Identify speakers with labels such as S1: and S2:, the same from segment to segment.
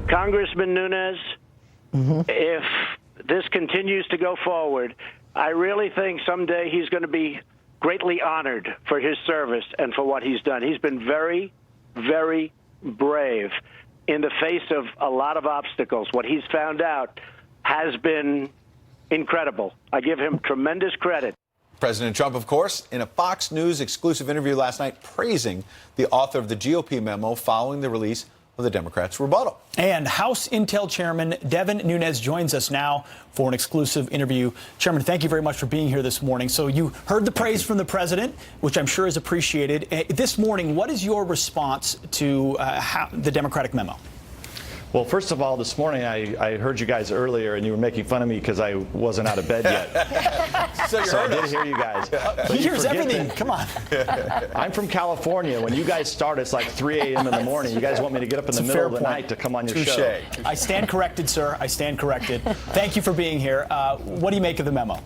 S1: Congressman Nunes, if this continues to go forward, I really think someday he's going to be greatly honored for his service and for what he's done. He's been very, very brave in the face of a lot of obstacles. What he's found out has been incredible. I give him tremendous credit.
S2: President Trump, of course, in a Fox News exclusive interview last night, praising the author of the GOP memo following the release of the Democrats' rebuttal.
S3: And House Intel Chairman Devin Nunes joins us now for an exclusive interview. Chairman, thank you very much for being here this morning. So you heard the praise from the president, which I'm sure is appreciated. This morning, what is your response to the Democratic memo?
S4: Well, first of all, this morning I heard you guys earlier, and you were making fun of me because I wasn't out of bed yet. so I did hear you guys.
S3: He hears everything. Come on.
S4: I'm from California. When you guys start, it's like 3 a.m. in the morning. You guys want me to get up in the middle of the night to come on your show.
S3: I stand corrected, sir. I stand corrected. Thank you for being here. What do you make of the memo?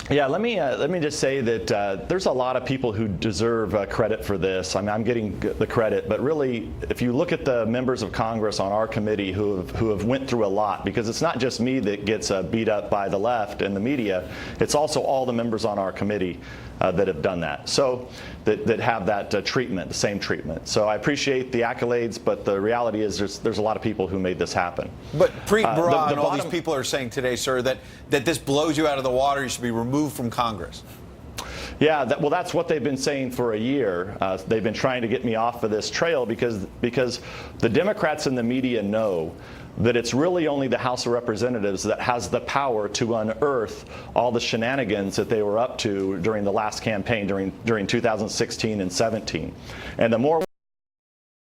S4: Yeah, let me just say that there's a lot of people who deserve credit for this. I mean, I'm getting the credit, but really, if you look at the members of Congress on our committee who have went through a lot, because it's not just me that gets beat up by the left and the media, it's also all the members on our committee that have done that. So that have that treatment, the same treatment. So I appreciate the accolades, but the reality is there's a lot of people who made this happen.
S2: But Preet Bharara and all these people are saying today, sir, that this blows you out of the water. You should be removed from Congress.
S4: Yeah, well, that's what they've been saying for a year. They've been trying to get me off of this trail because the Democrats and the media know that it's really only the House of Representatives that has the power to unearth all the shenanigans that they were up to during the last campaign, during 2016 and 17. And the more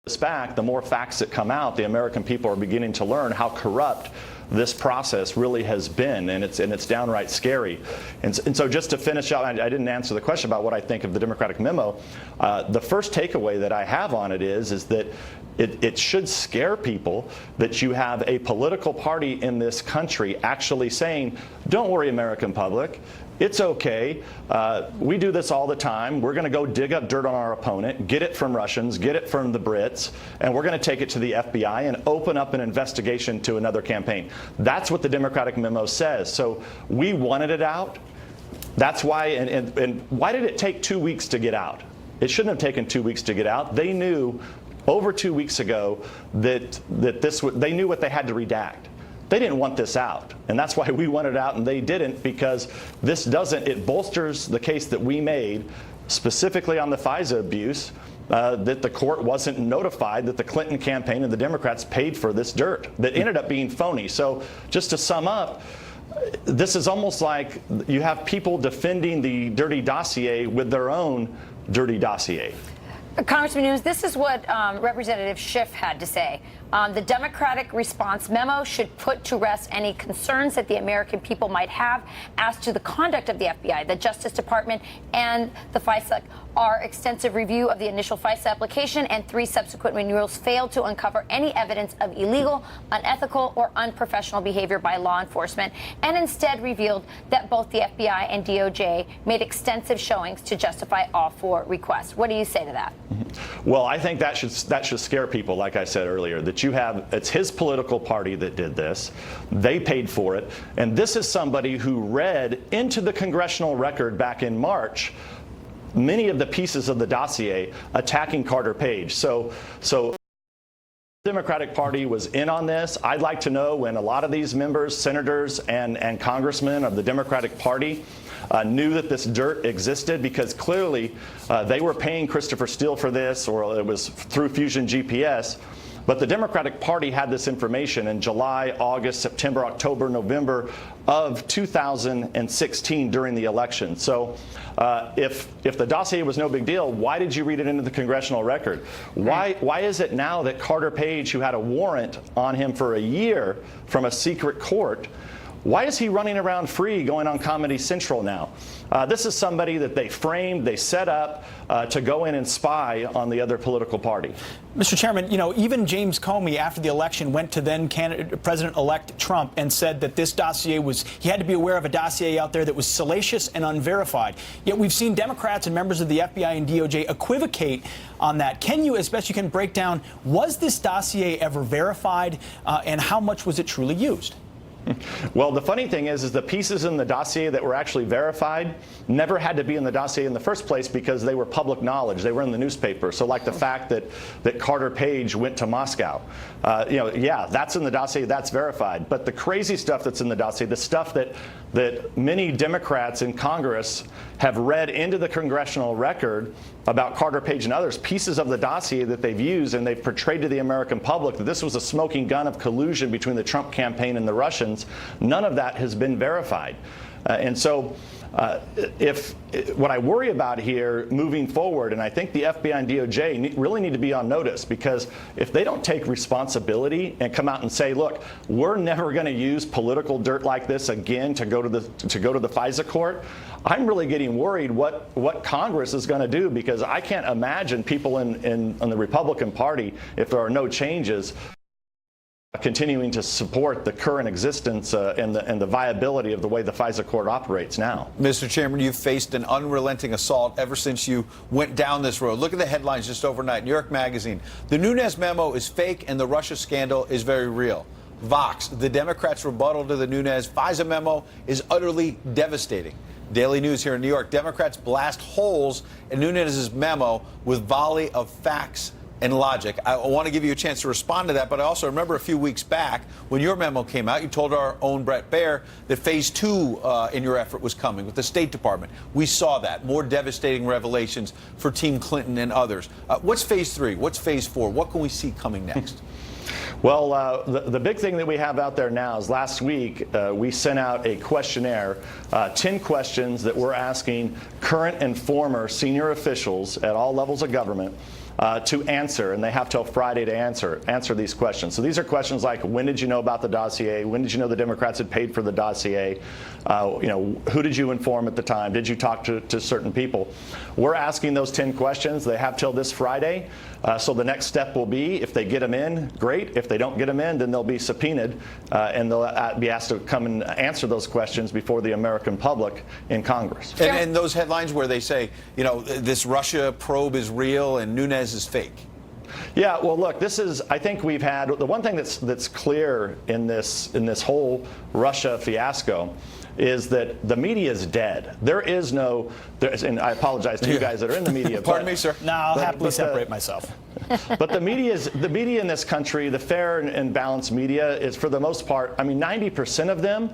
S4: this back, the more facts that come out, the American people are beginning to learn how corrupt this process really has been, and it's downright scary. And so just to finish out, I didn't answer the question about what I think of the Democratic memo. The first takeaway that I have on it is that it should scare people that you have a political party in this country actually saying, don't worry, American public. It's okay. We do this all the time. We're going to go dig up dirt on our opponent, get it from Russians, get it from the Brits, and we're going to take it to the FBI and open up an investigation to another campaign. That's what the Democratic memo says. So we wanted it out. That's why. And why did it take 2 weeks to get out? It shouldn't have taken 2 weeks to get out. They knew over 2 weeks ago that they knew what they had to redact. They didn't want this out, and that's why we wanted it out, and they didn't, because it bolsters the case that we made specifically on the FISA abuse, that the court wasn't notified that the Clinton campaign and the Democrats paid for this dirt that ended up being phony. So just to sum up, this is almost like you have people defending the dirty dossier with their own dirty dossier.
S5: Congressman Nunes, this is what Representative Schiff had to say. The Democratic response memo should put to rest any concerns that the American people might have as to the conduct of the FBI, the Justice Department, and the FISA. Our extensive review of the initial FISA application and 3 subsequent renewals failed to uncover any evidence of illegal, unethical, or unprofessional behavior by law enforcement, and instead revealed that both the FBI and DOJ made extensive showings to justify all 4 requests. What do you say to that?
S4: Well, I think that should scare people, like I said earlier, that it's his political party that did this. They paid for it. And this is somebody who read into the congressional record back in March many of the pieces of the dossier attacking Carter Page. So the Democratic Party was in on this. I'd like to know when a lot of these members, senators, and congressmen of the Democratic Party knew that this dirt existed, because clearly they were paying Christopher Steele for this, or it was through Fusion GPS. But the Democratic Party had this information in July, August, September, October, November of 2016 during the election. So if the dossier was no big deal, why did you read it into the congressional record? Why is it now that Carter Page, who had a warrant on him for a year from a secret court, why is he running around free going on Comedy Central now? This is somebody that they framed, they set up to go in and spy on the other political party.
S3: Mr. Chairman, even James Comey, after the election, went to then President-elect Trump and said that this dossier he had to be aware of a dossier out there that was salacious and unverified. Yet we've seen Democrats and members of the FBI and DOJ equivocate on that. Can you, as best you can, break down, was this dossier ever verified, and how much was it truly used?
S4: Well, the funny thing is the pieces in the dossier that were actually verified never had to be in the dossier in the first place because they were public knowledge. They were in the newspaper. So like the fact that Carter Page went to Moscow, yeah, that's in the dossier, that's verified. But the crazy stuff that's in the dossier, the stuff that many Democrats in Congress have read into the congressional record about Carter Page and others, pieces of the dossier that they've used and they've portrayed to the American public that this was a smoking gun of collusion between the Trump campaign and the Russians, none of that has been verified. And so what I worry about here moving forward, and I think the FBI and DOJ really need to be on notice, because if they don't take responsibility and come out and say, look, we're never going to use political dirt like this again to go to the FISA court, I'm really getting worried what Congress is going to do, because I can't imagine people in the Republican Party, if there are no changes, continuing to support the current existence and the viability of the way the FISA court operates now.
S2: Mr. Chairman, you've faced an unrelenting assault ever since you went down this road. Look at the headlines just overnight. New York Magazine: the Nunes memo is fake and the Russia scandal is very real. Vox: the Democrats' rebuttal to the Nunes FISA memo is utterly devastating. Daily News here in New York: Democrats blast holes in Nunes' memo with volley of facts and logic. I want to give you a chance to respond to that, but I also remember a few weeks back when your memo came out, you told our own Brett Baer that phase 2 in your effort was coming with the State Department. We saw that. More devastating revelations for Team Clinton and others. What's phase 3? What's phase 4? What can we see coming next?
S4: Well, the big thing that we have out there now is last week we sent out a questionnaire, 10 questions that we're asking current and former senior officials at all levels of government to answer, and they have till Friday to answer these questions. So these are questions like, when did you know about the dossier? When did you know the Democrats had paid for the dossier? Who did you inform at the time? Did you talk to certain people? We're asking those 10 questions. They have till this Friday. So the next step will be, if they get them in, great. If they don't get them in, then they'll be subpoenaed and they'll be asked to come and answer those questions before the American public in Congress.
S2: And those headlines where they say, this Russia probe is real and Nunes is fake.
S4: Yeah, well, look, I think we've had, the one thing that's clear in this whole Russia fiasco is that the media is dead. And I apologize to you guys that are in the media.
S2: Pardon me, sir.
S3: No, I'll happily separate myself.
S4: But the media in this country, the fair and balanced media, is for the most part, 90% of them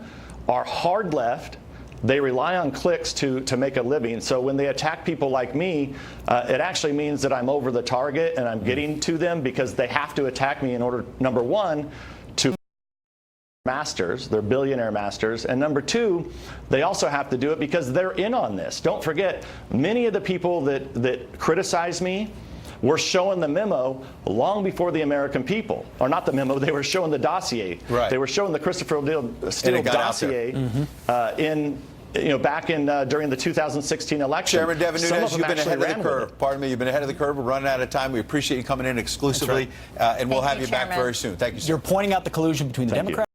S4: are hard left. They rely on clicks to make a living. So when they attack people like me, it actually means that I'm over the target and I'm getting to them, because they have to attack me in order, number one, to masters, they're billionaire masters, and number two, they also have to do it because they're in on this. Don't forget, many of the people that criticize me were showing the memo long before the American people, or not the memo, they were showing the dossier.
S2: Right.
S4: They were showing the Christopher Steele dossier back in during the 2016 election.
S2: Chairman Devin Nunes, you've been ahead of the curve. Pardon me, you've been ahead of the curve. We're running out of time. We appreciate you coming in exclusively, and we'll have you back very soon. Thank you, sir.
S3: You're pointing out the collusion between the Democrats